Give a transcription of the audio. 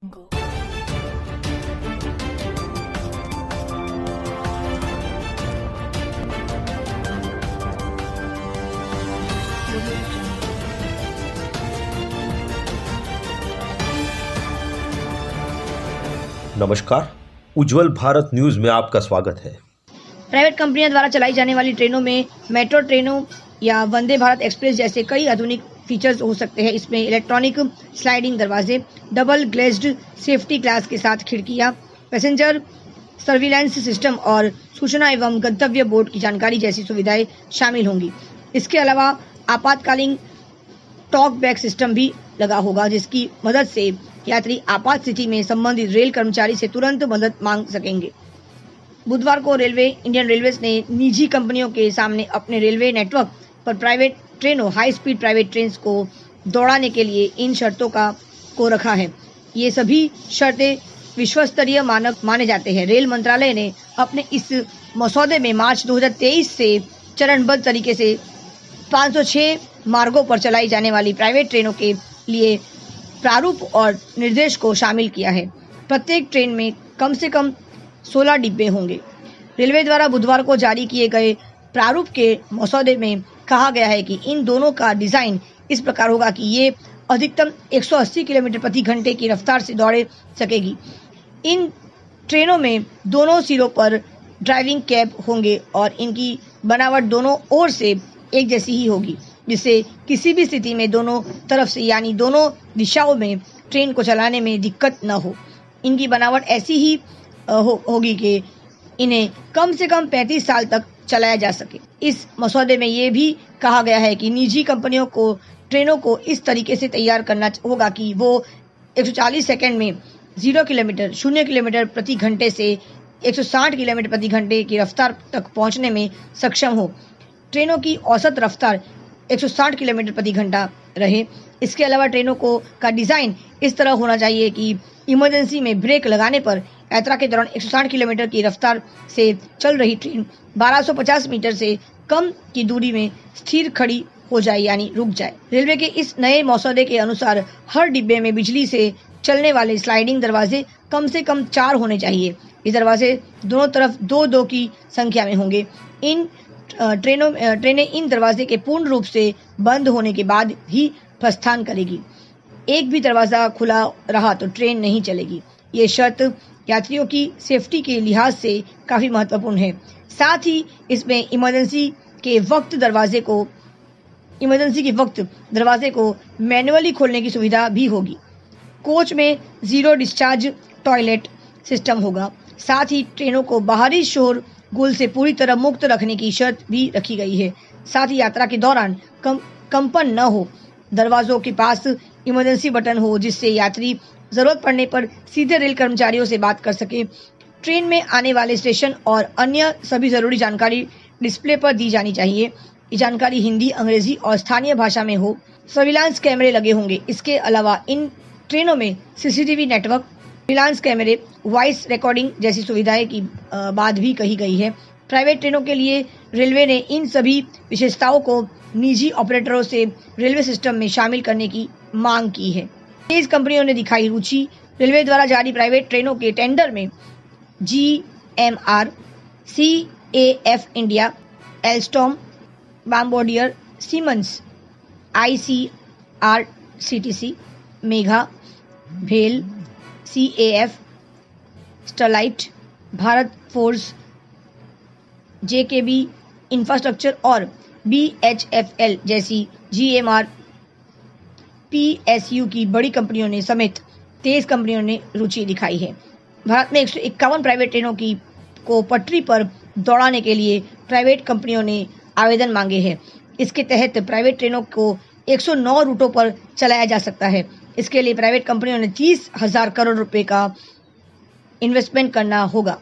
Go. नमस्कार, उज्जवल Bharat news में आपका स्वागत है। प्राइवेट कंपनियों द्वारा चलाई जाने वाली ट्रेनों में मेट्रो ट्रेनों या वंदे भारत एक्सप्रेस जैसे कई आधुनिक फीचर्स हो सकते हैं। इसमें इलेक्ट्रॉनिक स्लाइडिंग दरवाजे, डबल ग्लेज्ड सेफ्टी ग्लास के साथ खिड़कियां, पैसेंजर सर्विलांस सिस्टम और सूचना एवं गंतव्य बोर्ड की जानकारी जैसी सुविधाएं शामिल होंगी। इसके अलावा आपातकालीन टॉक बैक सिस्टम भी लगा होगा, जिसकी मदद से यात्री आपात स्थिति में संबंधित रेल कर्मचारी से तुरंत मदद मांग सकेंगे। बुधवार को इंडियन रेलवेज ने निजी कंपनियों के सामने अपने रेलवे नेटवर्क पर प्राइवेट ट्रेनों, हाई स्पीड प्राइवेट ट्रेन को दौड़ाने के लिए इन शर्तों को रखा है। ये सभी शर्तें विश्वस्तरीय मानक माने जाते हैं। रेल मंत्रालय ने अपने इस मसौदे में मार्च 2023 से चरणबद्ध तरीके से 506 मार्गों पर चलाई जाने वाली प्राइवेट ट्रेनों के लिए प्रारूप और निर्देश को शामिल किया है। प्रत्येक ट्रेन में कम से कम 16 डिब्बे होंगे। रेलवे द्वारा बुधवार को जारी किए गए प्रारूप के मसौदे में कहा गया है कि इन दोनों का डिजाइन इस प्रकार होगा कि ये अधिकतम 180 किलोमीटर प्रति घंटे की रफ्तार से दौड़े सकेगी। इन ट्रेनों में दोनों सिरों पर ड्राइविंग कैब होंगे और इनकी बनावट दोनों ओर से एक जैसी ही होगी, जिससे किसी भी स्थिति में दोनों तरफ से यानी दोनों दिशाओं में ट्रेन को चलाने में दिक्कत न हो। इनकी बनावट ऐसी ही होगी कि इन्हें कम से कम 35 साल तक चलाया जा सके। इस मसौदे में ये भी कहा गया है कि निजी कंपनियों को ट्रेनों को इस तरीके से तैयार करना होगा कि वो 140 सेकंड में 0 किलोमीटर प्रति घंटे से 160 किलोमीटर प्रति घंटे की रफ्तार तक पहुंचने में सक्षम हो। ट्रेनों की औसत रफ्तार 160 किलोमीटर प्रति घंटा रहे। इसके अलावा ट्रेनों का डिजाइन इस तरह होना चाहिए कि इमरजेंसी में ब्रेक लगाने पर यात्रा के दौरान 160 किलोमीटर की रफ्तार से चल रही ट्रेन 1250 मीटर से कम की दूरी में स्थिर खड़ी हो जाए यानी रुक जाए। रेलवे के इस नए मसौदे के अनुसार हर डिब्बे में बिजली से चलने वाले स्लाइडिंग दरवाजे कम से कम 4 होने चाहिए। ये दरवाजे दोनों तरफ 2-2 की संख्या में होंगे। इन ट्रेनें इन दरवाजे के पूर्ण रूप से बंद होने के बाद ही प्रस्थान करेगी। एक भी दरवाजा खुला रहा तो ट्रेन नहीं चलेगी। ये शर्त यात्रियों की सेफ्टी के लिहाज से काफी महत्वपूर्ण है। साथ ही इसमें इमरजेंसी के वक्त दरवाजे को मैन्युअली खोलने की सुविधा भी होगी। कोच में 0 डिस्चार्ज टॉयलेट सिस्टम होगा। साथ ही ट्रेनों को बाहरी शोर गुल से पूरी तरह मुक्त रखने की शर्त भी रखी गई है। साथ ही यात्रा के दौरान कंपन न हो। दरवाजों के पास इमरजेंसी बटन हो, जिससे यात्री जरूरत पड़ने पर सीधे रेल कर्मचारियों से बात कर सके। ट्रेन में आने वाले स्टेशन और अन्य सभी जरूरी जानकारी डिस्प्ले पर दी जानी चाहिए। ये जानकारी हिंदी, अंग्रेजी और स्थानीय भाषा में हो। सर्विलांस कैमरे लगे होंगे। इसके अलावा इन ट्रेनों में सीसीटीवी नेटवर्क, सर्विलांस कैमरे, वॉइस रिकॉर्डिंग जैसी सुविधाएं की बात भी कही गई है। प्राइवेट ट्रेनों के लिए रेलवे ने इन सभी विशेषताओं को निजी ऑपरेटरों से रेलवे सिस्टम में शामिल करने की मांग की है। तेज कंपनियों ने दिखाई रुचि। रेलवे द्वारा जारी प्राइवेट ट्रेनों के टेंडर में GMR, CAF India, Alstom, Bombardier, siemens, ICRCTC, Megha, भेल, CAF, Sterlite, Bharat force, JKB infrastructure और BHFL जैसी GMR, PSU की बड़ी कंपनियों ने समेत तेज कंपनियों ने रुचि दिखाई है। भारत में 151 प्राइवेट ट्रेनों को पटरी पर दौड़ाने के लिए प्राइवेट कंपनियों ने आवेदन मांगे हैं। इसके तहत प्राइवेट ट्रेनों को 109 रूटों पर चलाया जा सकता है। इसके लिए प्राइवेट कंपनियों ने 30,000 करोड़ रुपए का इन्वेस्टमेंट करना होगा।